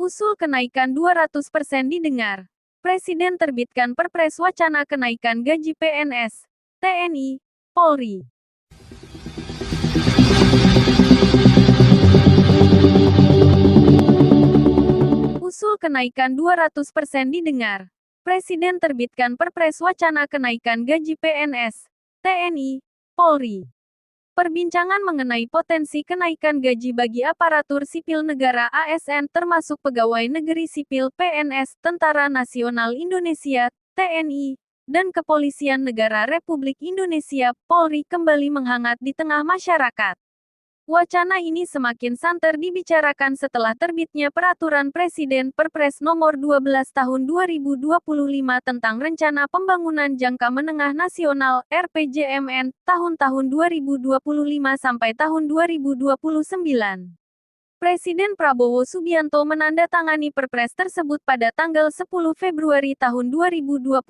Usul kenaikan 200% didengar. Presiden terbitkan Perpres wacana kenaikan gaji PNS, TNI, Polri. Usul kenaikan 200% didengar. Presiden terbitkan Perpres wacana kenaikan gaji PNS, TNI, Polri. Perbincangan mengenai potensi kenaikan gaji bagi aparatur sipil negara ASN termasuk pegawai negeri sipil PNS, Tentara Nasional Indonesia, TNI, dan Kepolisian Negara Republik Indonesia, Polri kembali menghangat di tengah masyarakat. Wacana ini semakin santer dibicarakan setelah terbitnya Peraturan Presiden Perpres Nomor 12 Tahun 2025 tentang Rencana Pembangunan Jangka Menengah Nasional (RPJMN) tahun-tahun 2025 sampai tahun 2029. Presiden Prabowo Subianto menandatangani Perpres tersebut pada tanggal 10 Februari tahun 2025.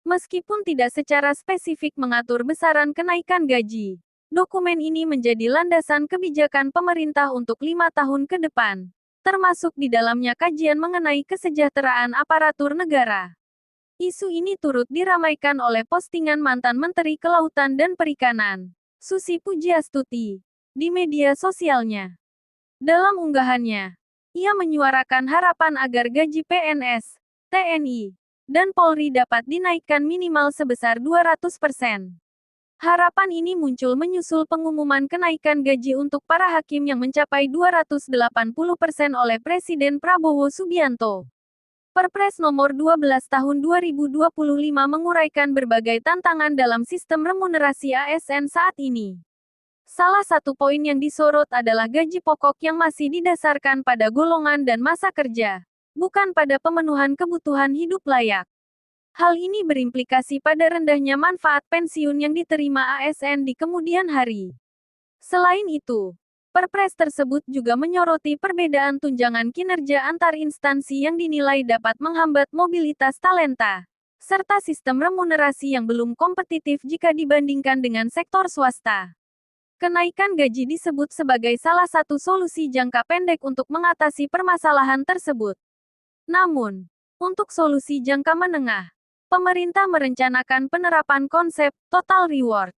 Meskipun tidak secara spesifik mengatur besaran kenaikan gaji, dokumen ini menjadi landasan kebijakan pemerintah untuk 5 tahun ke depan, termasuk di dalamnya kajian mengenai kesejahteraan aparatur negara. Isu ini turut diramaikan oleh postingan mantan Menteri Kelautan dan Perikanan, Susi Pujiastuti, di media sosialnya. Dalam unggahannya, ia menyuarakan harapan agar gaji PNS, TNI, dan Polri dapat dinaikkan minimal sebesar 200%. Harapan ini muncul menyusul pengumuman kenaikan gaji untuk para hakim yang mencapai 280% oleh Presiden Prabowo Subianto. Perpres Nomor 12 Tahun 2025 menguraikan berbagai tantangan dalam sistem remunerasi ASN saat ini. Salah satu poin yang disorot adalah gaji pokok yang masih didasarkan pada golongan dan masa kerja, bukan pada pemenuhan kebutuhan hidup layak. Hal ini berimplikasi pada rendahnya manfaat pensiun yang diterima ASN di kemudian hari. Selain itu, Perpres tersebut juga menyoroti perbedaan tunjangan kinerja antar instansi yang dinilai dapat menghambat mobilitas talenta, serta sistem remunerasi yang belum kompetitif jika dibandingkan dengan sektor swasta. Kenaikan gaji disebut sebagai salah satu solusi jangka pendek untuk mengatasi permasalahan tersebut. Namun, untuk solusi jangka menengah, pemerintah merencanakan penerapan konsep total reward.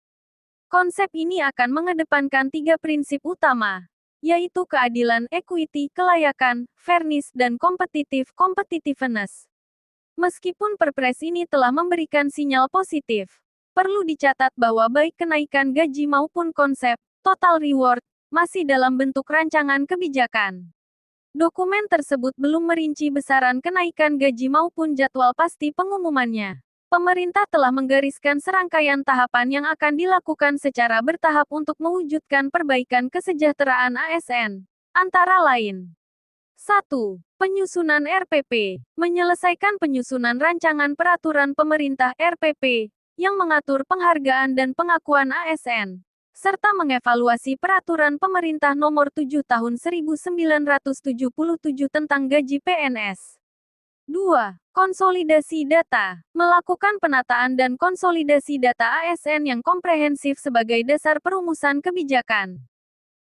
Konsep ini akan mengedepankan 3 prinsip utama, yaitu keadilan, equity, kelayakan, fairness, dan competitiveness. Meskipun Perpres ini telah memberikan sinyal positif, perlu dicatat bahwa baik kenaikan gaji maupun konsep total reward masih dalam bentuk rancangan kebijakan. Dokumen tersebut belum merinci besaran kenaikan gaji maupun jadwal pasti pengumumannya. Pemerintah telah menggariskan serangkaian tahapan yang akan dilakukan secara bertahap untuk mewujudkan perbaikan kesejahteraan ASN. Antara lain, 1. Penyusunan RPP. Menyelesaikan penyusunan rancangan peraturan pemerintah RPP, yang mengatur penghargaan dan pengakuan ASN, serta mengevaluasi Peraturan Pemerintah Nomor 7 Tahun 1977 tentang Gaji PNS. 2. Konsolidasi data. Melakukan penataan dan konsolidasi data ASN yang komprehensif sebagai dasar perumusan kebijakan.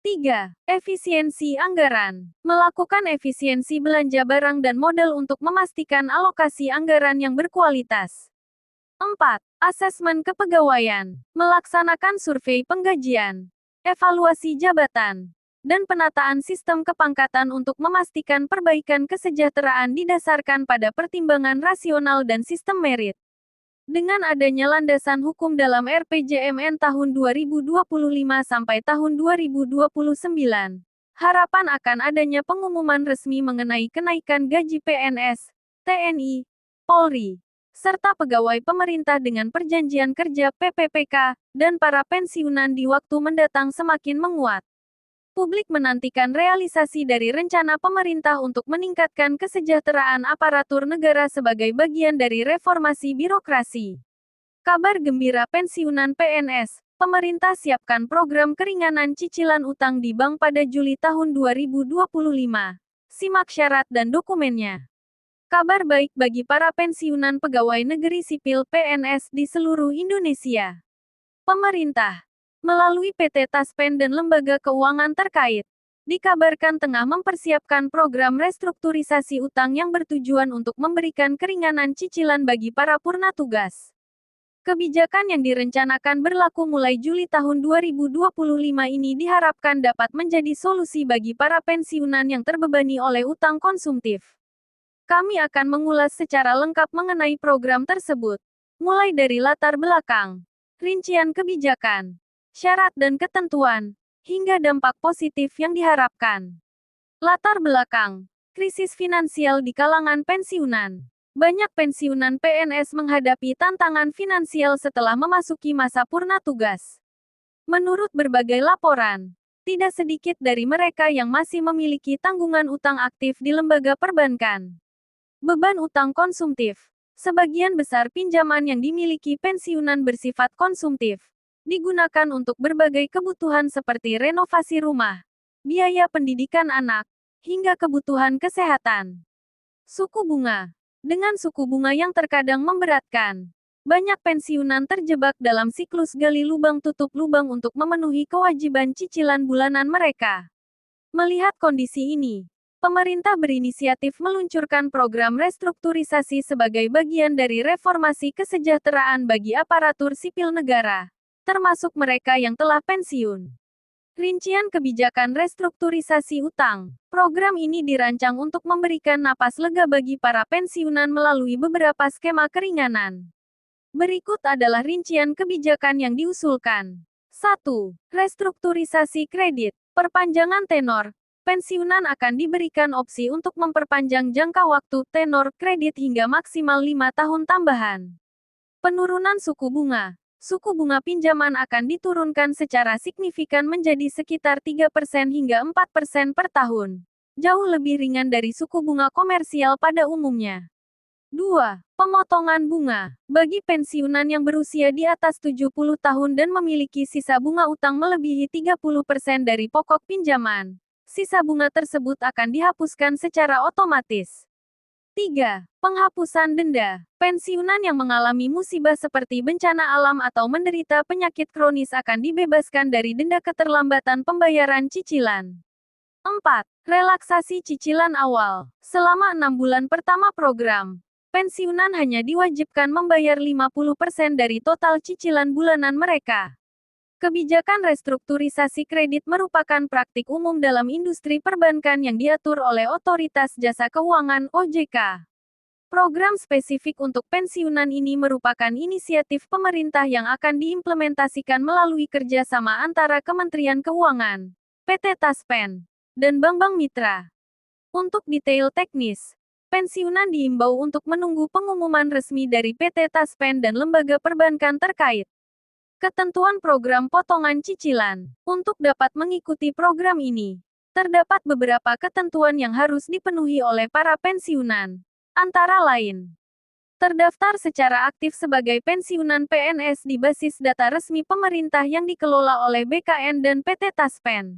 3. Efisiensi anggaran. Melakukan efisiensi belanja barang dan modal untuk memastikan alokasi anggaran yang berkualitas. 4. Asesmen kepegawaian. Melaksanakan survei penggajian, evaluasi jabatan, dan penataan sistem kepangkatan untuk memastikan perbaikan kesejahteraan didasarkan pada pertimbangan rasional dan sistem merit. Dengan adanya landasan hukum dalam RPJMN tahun 2025 sampai tahun 2029, harapan akan adanya pengumuman resmi mengenai kenaikan gaji PNS, TNI, Polri, serta pegawai pemerintah dengan perjanjian kerja PPPK, dan para pensiunan di waktu mendatang semakin menguat. Publik menantikan realisasi dari rencana pemerintah untuk meningkatkan kesejahteraan aparatur negara sebagai bagian dari reformasi birokrasi. Kabar gembira pensiunan PNS, pemerintah siapkan program keringanan cicilan utang di bank pada Juli tahun 2025. Simak syarat dan dokumennya. Kabar baik bagi para pensiunan pegawai negeri sipil PNS di seluruh Indonesia. Pemerintah, melalui PT Taspen dan lembaga keuangan terkait, dikabarkan tengah mempersiapkan program restrukturisasi utang yang bertujuan untuk memberikan keringanan cicilan bagi para purna tugas. Kebijakan yang direncanakan berlaku mulai Juli tahun 2025 ini diharapkan dapat menjadi solusi bagi para pensiunan yang terbebani oleh utang konsumtif. Kami akan mengulas secara lengkap mengenai program tersebut, mulai dari latar belakang, rincian kebijakan, syarat dan ketentuan, hingga dampak positif yang diharapkan. Latar belakang, krisis finansial di kalangan pensiunan. Banyak pensiunan PNS menghadapi tantangan finansial setelah memasuki masa purna tugas. Menurut berbagai laporan, tidak sedikit dari mereka yang masih memiliki tanggungan utang aktif di lembaga perbankan. Beban utang konsumtif. Sebagian besar pinjaman yang dimiliki pensiunan bersifat konsumtif, digunakan untuk berbagai kebutuhan seperti renovasi rumah, biaya pendidikan anak, hingga kebutuhan kesehatan. Suku bunga. Dengan suku bunga yang terkadang memberatkan, banyak pensiunan terjebak dalam siklus gali lubang tutup lubang untuk memenuhi kewajiban cicilan bulanan mereka. Melihat kondisi ini, pemerintah berinisiatif meluncurkan program restrukturisasi sebagai bagian dari reformasi kesejahteraan bagi aparatur sipil negara, termasuk mereka yang telah pensiun. Rincian kebijakan restrukturisasi utang. Program ini dirancang untuk memberikan napas lega bagi para pensiunan melalui beberapa skema keringanan. Berikut adalah rincian kebijakan yang diusulkan. 1. Restrukturisasi kredit. Perpanjangan tenor. Pensiunan akan diberikan opsi untuk memperpanjang jangka waktu tenor kredit hingga maksimal 5 tahun tambahan. Penurunan suku bunga. Suku bunga pinjaman akan diturunkan secara signifikan menjadi sekitar 3% hingga 4% per tahun. Jauh lebih ringan dari suku bunga komersial pada umumnya. 2. Pemotongan bunga. Bagi pensiunan yang berusia di atas 70 tahun dan memiliki sisa bunga utang melebihi 30% dari pokok pinjaman, sisa bunga tersebut akan dihapuskan secara otomatis. 3. Penghapusan denda. Pensiunan yang mengalami musibah seperti bencana alam atau menderita penyakit kronis akan dibebaskan dari denda keterlambatan pembayaran cicilan. 4. Relaksasi cicilan awal. Selama 6 bulan pertama program, pensiunan hanya diwajibkan membayar 50% dari total cicilan bulanan mereka. Kebijakan restrukturisasi kredit merupakan praktik umum dalam industri perbankan yang diatur oleh Otoritas Jasa Keuangan (OJK). Program spesifik untuk pensiunan ini merupakan inisiatif pemerintah yang akan diimplementasikan melalui kerjasama antara Kementerian Keuangan, PT Taspen, dan bank-bank mitra. Untuk detail teknis, pensiunan diimbau untuk menunggu pengumuman resmi dari PT Taspen dan lembaga perbankan terkait. Ketentuan program potongan cicilan. Untuk dapat mengikuti program ini, terdapat beberapa ketentuan yang harus dipenuhi oleh para pensiunan. Antara lain, terdaftar secara aktif sebagai pensiunan PNS di basis data resmi pemerintah yang dikelola oleh BKN dan PT Taspen.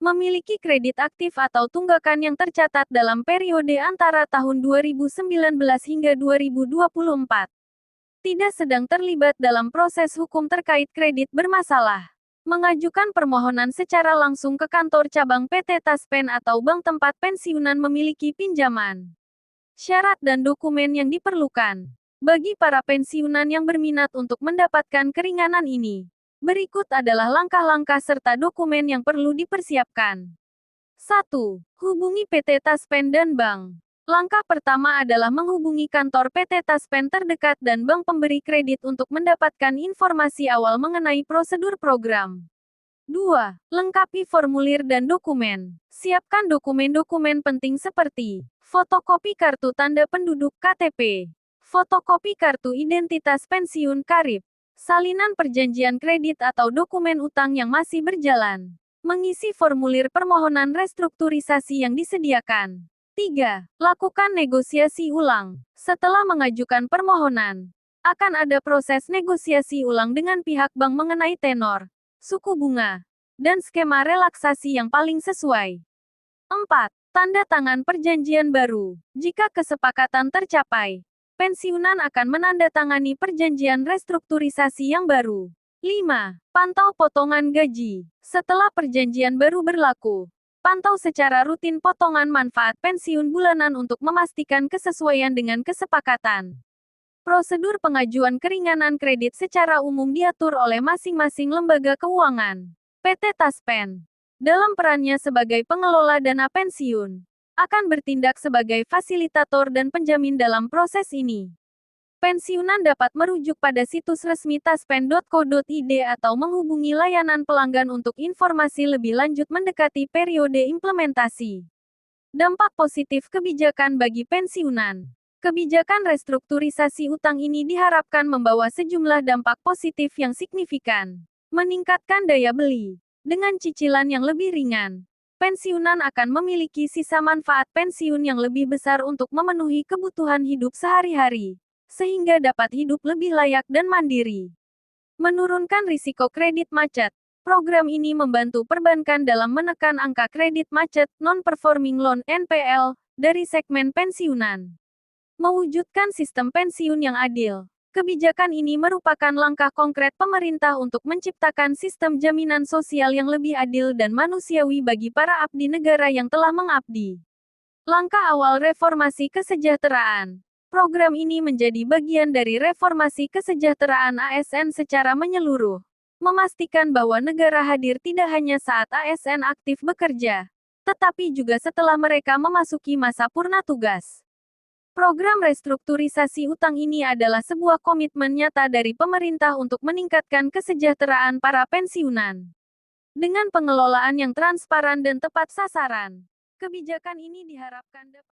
Memiliki kredit aktif atau tunggakan yang tercatat dalam periode antara tahun 2019 hingga 2024. Tidak sedang terlibat dalam proses hukum terkait kredit bermasalah. Mengajukan permohonan secara langsung ke kantor cabang PT Taspen atau bank tempat pensiunan memiliki pinjaman. Syarat dan dokumen yang diperlukan. Bagi para pensiunan yang berminat untuk mendapatkan keringanan ini, berikut adalah langkah-langkah serta dokumen yang perlu dipersiapkan. 1. Hubungi PT Taspen dan bank. Langkah pertama adalah menghubungi kantor PT Taspen terdekat dan bank pemberi kredit untuk mendapatkan informasi awal mengenai prosedur program. 2. Lengkapi formulir dan dokumen. Siapkan dokumen-dokumen penting seperti fotokopi kartu tanda penduduk (KTP), fotokopi kartu identitas pensiun (KARIP), salinan perjanjian kredit atau dokumen utang yang masih berjalan. Mengisi formulir permohonan restrukturisasi yang disediakan. 3. Lakukan negosiasi ulang. Setelah mengajukan permohonan, akan ada proses negosiasi ulang dengan pihak bank mengenai tenor, suku bunga, dan skema relaksasi yang paling sesuai. 4. Tanda tangan perjanjian baru. Jika kesepakatan tercapai, pensiunan akan menandatangani perjanjian restrukturisasi yang baru. 5. Pantau potongan gaji. Setelah perjanjian baru berlaku, Pantau secara rutin potongan manfaat pensiun bulanan untuk memastikan kesesuaian dengan kesepakatan. Prosedur pengajuan keringanan kredit secara umum diatur oleh masing-masing lembaga keuangan. PT Taspen, dalam perannya sebagai pengelola dana pensiun, akan bertindak sebagai fasilitator dan penjamin dalam proses ini. Pensiunan dapat merujuk pada situs resmi taspen.co.id atau menghubungi layanan pelanggan untuk informasi lebih lanjut mendekati periode implementasi. Dampak positif kebijakan bagi pensiunan. Kebijakan restrukturisasi utang ini diharapkan membawa sejumlah dampak positif yang signifikan. Meningkatkan daya beli. Dengan cicilan yang lebih ringan, pensiunan akan memiliki sisa manfaat pensiun yang lebih besar untuk memenuhi kebutuhan hidup sehari-hari, sehingga dapat hidup lebih layak dan mandiri. Menurunkan risiko kredit macet. Program ini membantu perbankan dalam menekan angka kredit macet non-performing loan (NPL) dari segmen pensiunan. Mewujudkan sistem pensiun yang adil. Kebijakan ini merupakan langkah konkret pemerintah untuk menciptakan sistem jaminan sosial yang lebih adil dan manusiawi bagi para abdi negara yang telah mengabdi. Langkah awal reformasi kesejahteraan. Program ini menjadi bagian dari reformasi kesejahteraan ASN secara menyeluruh, memastikan bahwa negara hadir tidak hanya saat ASN aktif bekerja, tetapi juga setelah mereka memasuki masa purna tugas. Program restrukturisasi utang ini adalah sebuah komitmen nyata dari pemerintah untuk meningkatkan kesejahteraan para pensiunan. Dengan pengelolaan yang transparan dan tepat sasaran, kebijakan ini diharapkan dapat